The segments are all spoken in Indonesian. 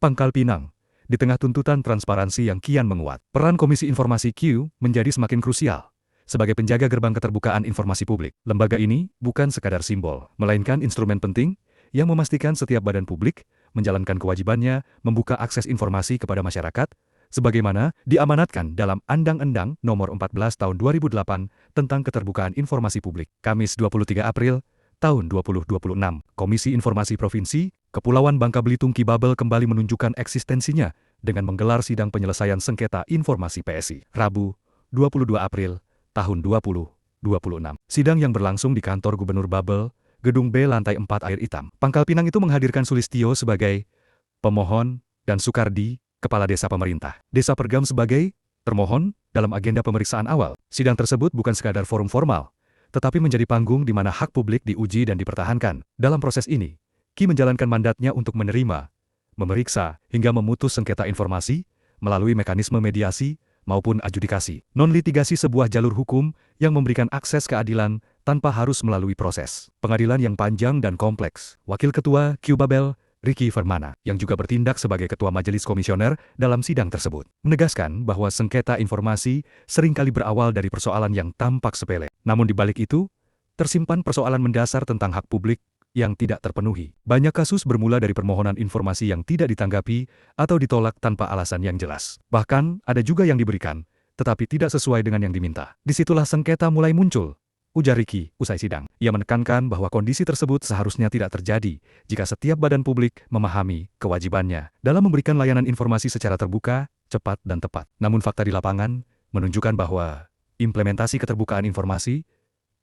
Pangkal Pinang. Di tengah tuntutan transparansi yang kian menguat, peran Komisi Informasi Q menjadi semakin krusial. Sebagai penjaga gerbang keterbukaan informasi publik, lembaga ini bukan sekadar simbol, melainkan instrumen penting yang memastikan setiap badan publik menjalankan kewajibannya membuka akses informasi kepada masyarakat, sebagaimana diamanatkan dalam Undang-Undang Nomor 14 Tahun 2008 tentang Keterbukaan Informasi Publik. Kamis 23 April tahun 2026, Komisi Informasi Provinsi Kepulauan Bangka Belitung Ki Babel kembali menunjukkan eksistensinya dengan menggelar sidang penyelesaian sengketa informasi PSI. Rabu, 22 April tahun 2026. Sidang yang berlangsung di kantor Gubernur Babel, Gedung B lantai 4 Air Hitam. Pangkal Pinang itu menghadirkan Sulistyo sebagai pemohon dan Sukardi, kepala desa pemerintah. Desa Pergam sebagai termohon dalam agenda pemeriksaan awal. Sidang tersebut bukan sekadar forum formal, tetapi menjadi panggung di mana hak publik diuji dan dipertahankan. Dalam proses ini, Ki menjalankan mandatnya untuk menerima, memeriksa, hingga memutus sengketa informasi melalui mekanisme mediasi maupun adjudikasi. Non-litigasi sebuah jalur hukum yang memberikan akses keadilan tanpa harus melalui proses pengadilan yang panjang dan kompleks. Wakil Ketua Q Babel, Ricky Vermana, yang juga bertindak sebagai Ketua Majelis Komisioner dalam sidang tersebut, menegaskan bahwa sengketa informasi seringkali berawal dari persoalan yang tampak sepele. Namun di balik itu, tersimpan persoalan mendasar tentang hak publik yang tidak terpenuhi. Banyak kasus bermula dari permohonan informasi yang tidak ditanggapi atau ditolak tanpa alasan yang jelas. Bahkan, ada juga yang diberikan, tetapi tidak sesuai dengan yang diminta. Disitulah sengketa mulai muncul, ujar Ricky usai sidang. Ia menekankan bahwa kondisi tersebut seharusnya tidak terjadi jika setiap badan publik memahami kewajibannya dalam memberikan layanan informasi secara terbuka, cepat, dan tepat. Namun fakta di lapangan menunjukkan bahwa implementasi keterbukaan informasi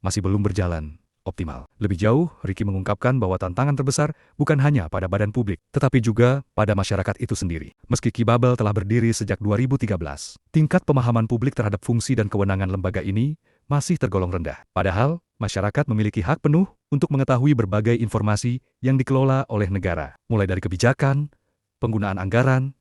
masih belum berjalan optimal. Lebih jauh, Ricky mengungkapkan bahwa tantangan terbesar bukan hanya pada badan publik, tetapi juga pada masyarakat itu sendiri. Meski Ki Babel telah berdiri sejak 2013, tingkat pemahaman publik terhadap fungsi dan kewenangan lembaga ini masih tergolong rendah. Padahal, masyarakat memiliki hak penuh untuk mengetahui berbagai informasi yang dikelola oleh negara, mulai dari kebijakan, penggunaan anggaran,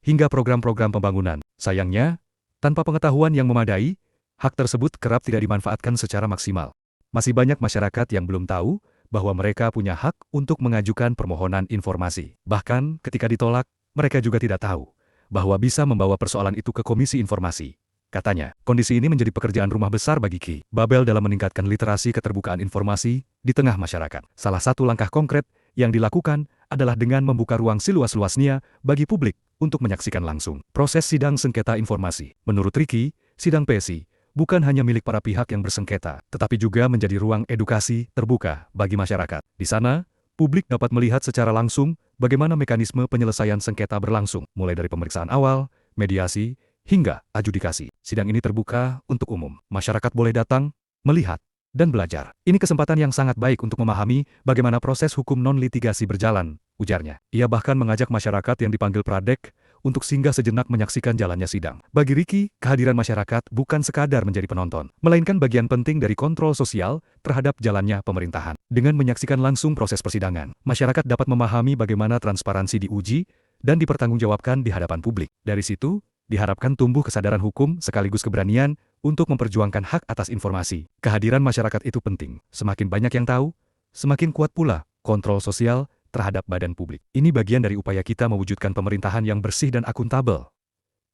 hingga program-program pembangunan. Sayangnya, tanpa pengetahuan yang memadai, hak tersebut kerap tidak dimanfaatkan secara maksimal. Masih banyak masyarakat yang belum tahu bahwa mereka punya hak untuk mengajukan permohonan informasi. Bahkan ketika ditolak, mereka juga tidak tahu bahwa bisa membawa persoalan itu ke Komisi Informasi. Katanya, kondisi ini menjadi pekerjaan rumah besar bagi Ki Babel dalam meningkatkan literasi keterbukaan informasi di tengah masyarakat. Salah satu langkah konkret yang dilakukan adalah dengan membuka ruang seluas-luasnya bagi publik untuk menyaksikan langsung proses sidang sengketa informasi. Menurut Ricky, sidang PSI bukan hanya milik para pihak yang bersengketa, tetapi juga menjadi ruang edukasi terbuka bagi masyarakat. Di sana, publik dapat melihat secara langsung bagaimana mekanisme penyelesaian sengketa berlangsung, mulai dari pemeriksaan awal, mediasi, hingga adjudikasi. Sidang ini terbuka untuk umum. Masyarakat boleh datang, melihat, dan belajar. Ini kesempatan yang sangat baik untuk memahami bagaimana proses hukum non-litigasi berjalan, ujarnya. Ia bahkan mengajak masyarakat yang dipanggil Pradek untuk singgah sejenak menyaksikan jalannya sidang. Bagi Ricky, kehadiran masyarakat bukan sekadar menjadi penonton, melainkan bagian penting dari kontrol sosial terhadap jalannya pemerintahan. Dengan menyaksikan langsung proses persidangan, masyarakat dapat memahami bagaimana transparansi diuji dan dipertanggungjawabkan di hadapan publik. Dari situ, diharapkan tumbuh kesadaran hukum sekaligus keberanian untuk memperjuangkan hak atas informasi. Kehadiran masyarakat itu penting. Semakin banyak yang tahu, semakin kuat pula kontrol sosial terhadap badan publik. Ini bagian dari upaya kita mewujudkan pemerintahan yang bersih dan akuntabel,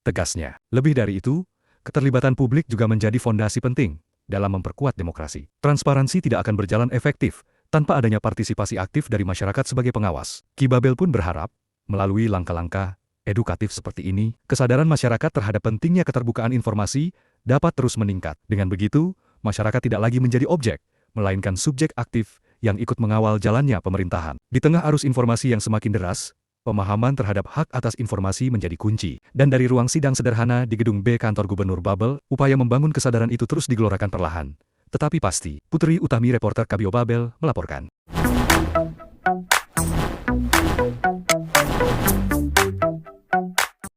tegasnya. Lebih dari itu, keterlibatan publik juga menjadi fondasi penting dalam memperkuat demokrasi. Transparansi tidak akan berjalan efektif tanpa adanya partisipasi aktif dari masyarakat sebagai pengawas. Ki Babel pun berharap, melalui langkah-langkah edukatif seperti ini, kesadaran masyarakat terhadap pentingnya keterbukaan informasi dapat terus meningkat. Dengan begitu, masyarakat tidak lagi menjadi objek, melainkan subjek aktif yang ikut mengawal jalannya pemerintahan. Di tengah arus informasi yang semakin deras, pemahaman terhadap hak atas informasi menjadi kunci. Dan dari ruang sidang sederhana di Gedung B Kantor Gubernur Babel, upaya membangun kesadaran itu terus digelorakan perlahan. Tetapi pasti. Putri Utami, reporter KBO Babel, melaporkan.